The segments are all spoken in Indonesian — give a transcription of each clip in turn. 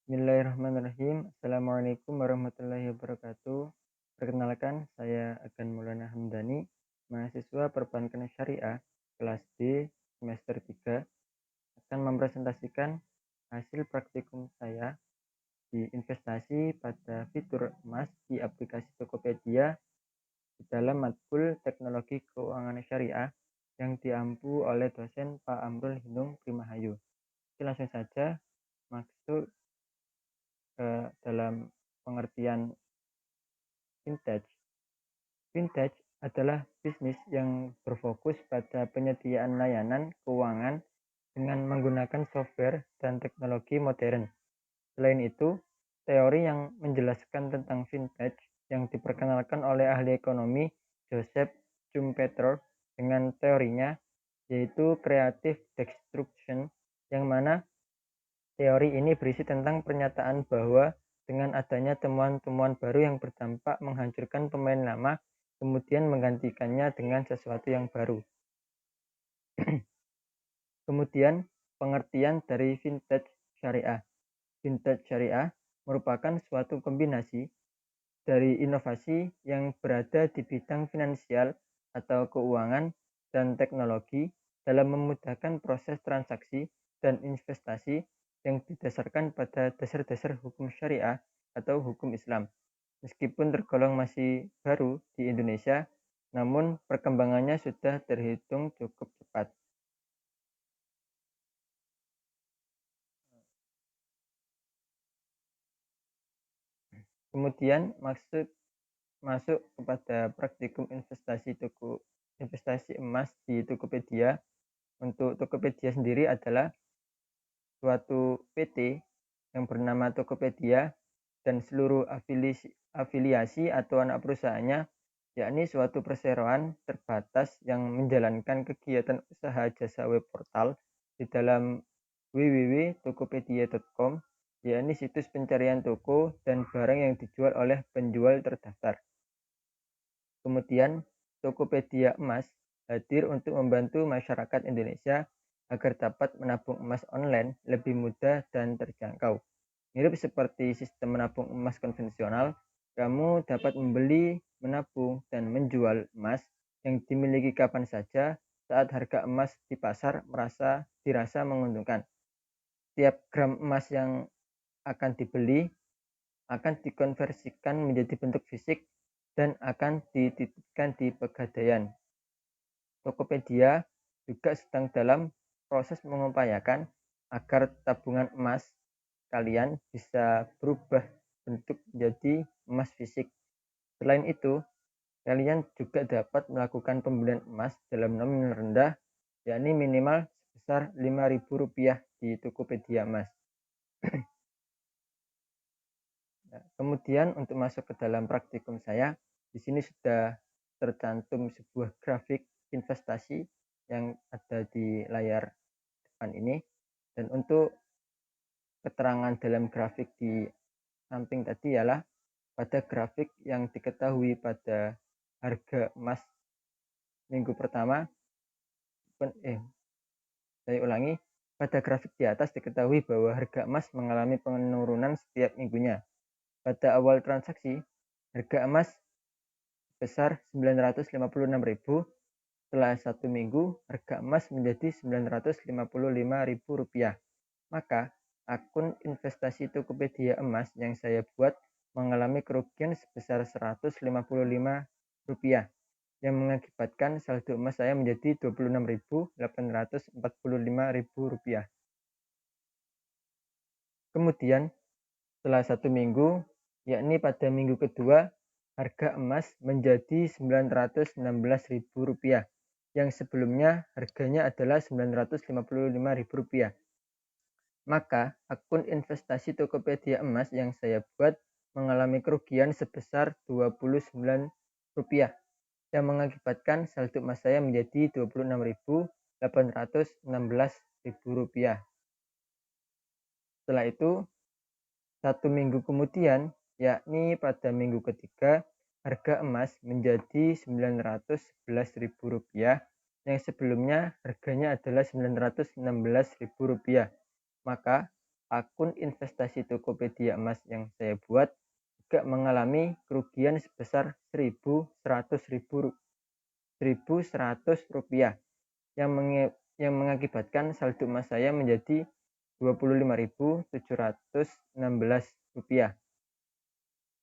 Bismillahirrahmanirrahim. Assalamualaikum warahmatullahi wabarakatuh. Perkenalkan, saya Agan Maulana Hamdani, mahasiswa Perbankan Syariah kelas D semester 3, akan mempresentasikan hasil praktikum saya di investasi pada fitur emas di aplikasi Tokopedia di dalam matkul Teknologi Keuangan Syariah yang diampu oleh dosen Pak Amrul Hinung Primahayu. Oke, langsung saja masuk dalam pengertian vintage. Vintage adalah bisnis yang berfokus pada penyediaan layanan keuangan dengan menggunakan software dan teknologi modern. Selain itu, teori yang menjelaskan tentang vintage yang diperkenalkan oleh ahli ekonomi Joseph Schumpeter dengan teorinya yaitu creative destruction, yang mana teori ini berisi tentang pernyataan bahwa dengan adanya temuan-temuan baru yang berdampak menghancurkan pemain lama, kemudian menggantikannya dengan sesuatu yang baru. Kemudian, pengertian dari vintage syariah. Vintage syariah merupakan suatu kombinasi dari inovasi yang berada di bidang finansial atau keuangan dan teknologi dalam memudahkan proses transaksi dan investasi yang didasarkan pada dasar-dasar hukum syariah atau hukum Islam. Meskipun tergolong masih baru di Indonesia, namun perkembangannya sudah terhitung cukup cepat. Kemudian masuk kepada praktikum investasi emas di Tokopedia. Untuk Tokopedia sendiri adalah suatu PT yang bernama Tokopedia dan seluruh afiliasi atau anak perusahaannya, yakni suatu perseroan terbatas yang menjalankan kegiatan usaha jasa web portal di dalam www.tokopedia.com, yakni situs pencarian toko dan barang yang dijual oleh penjual terdaftar. Kemudian, Tokopedia Emas hadir untuk membantu masyarakat Indonesia agar dapat menabung emas online lebih mudah dan terjangkau. Mirip seperti sistem menabung emas konvensional, kamu dapat membeli, menabung, dan menjual emas yang dimiliki kapan saja saat harga emas di pasar dirasa menguntungkan. Setiap gram emas yang akan dibeli akan dikonversikan menjadi bentuk fisik dan akan dititipkan di Pegadaian. Tokopedia juga sedang dalam proses mengupayakan agar tabungan emas kalian bisa berubah bentuk menjadi emas fisik. Selain itu, kalian juga dapat melakukan pembelian emas dalam nominal rendah, yakni minimal sebesar Rp5.000 di Tokopedia Emas. Nah, kemudian untuk masuk ke dalam praktikum saya, di sini sudah tercantum sebuah grafik investasi yang ada di layar depan ini. Dan untuk keterangan dalam grafik di samping tadi ialah pada grafik yang diketahui pada harga emas minggu pertama, saya ulangi, pada grafik di atas diketahui bahwa harga emas mengalami penurunan setiap minggunya. Pada awal transaksi, harga emas sebesar Rp956.000. Setelah 1 minggu, harga emas menjadi Rp955.000. Maka, akun investasi Tokopedia Emas yang saya buat mengalami kerugian sebesar Rp155, yang mengakibatkan saldo emas saya menjadi Rp26.845. Kemudian, setelah 1 minggu, yakni pada minggu kedua, harga emas menjadi Rp916.000, yang sebelumnya harganya adalah Rp955.000. Maka, akun investasi Tokopedia Emas yang saya buat mengalami kerugian sebesar Rp29, yang mengakibatkan saldo emas saya menjadi Rp26.816.000. Setelah itu, 1 minggu kemudian, yakni pada minggu ketiga, harga emas menjadi Rp911.000, yang sebelumnya harganya adalah Rp916.000. Maka, akun investasi Tokopedia Emas yang saya buat juga mengalami kerugian sebesar Rp1.100.000 yang mengakibatkan saldo emas saya menjadi Rp25.716.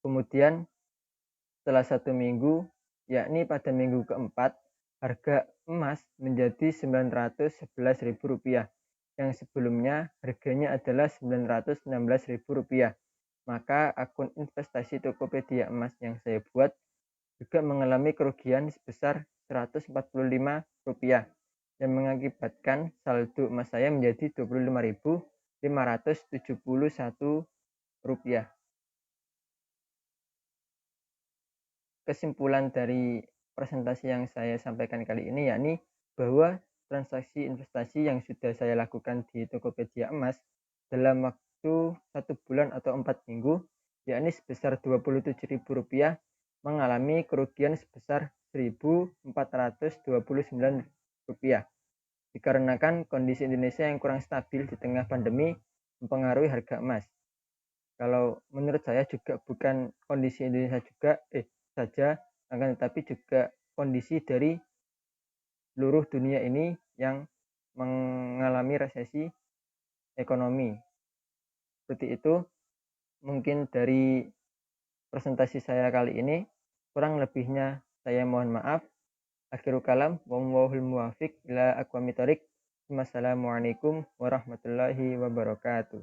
Kemudian setelah 1 minggu, yakni pada minggu keempat, harga emas menjadi Rp911.000 yang sebelumnya harganya adalah Rp916.000. Maka akun investasi Tokopedia Emas yang saya buat juga mengalami kerugian sebesar Rp145 yang mengakibatkan saldo emas saya menjadi Rp25.571. Kesimpulan dari presentasi yang saya sampaikan kali ini yakni bahwa transaksi investasi yang sudah saya lakukan di Tokopedia Emas dalam waktu 1 bulan atau 4 minggu, yakni sebesar Rp27.000, mengalami kerugian sebesar Rp1.429 dikarenakan kondisi Indonesia yang kurang stabil di tengah pandemi mempengaruhi harga emas. Kalau menurut saya juga bukan kondisi Indonesia saja, akan tetapi juga kondisi dari seluruh dunia ini yang mengalami resesi ekonomi. Seperti itu, mungkin dari presentasi saya kali ini. Kurang lebihnya saya mohon maaf. Akhirul kalam, wallahul muwaffiq ila aqwamit thoriq. Wassalamualaikum warahmatullahi wabarakatuh.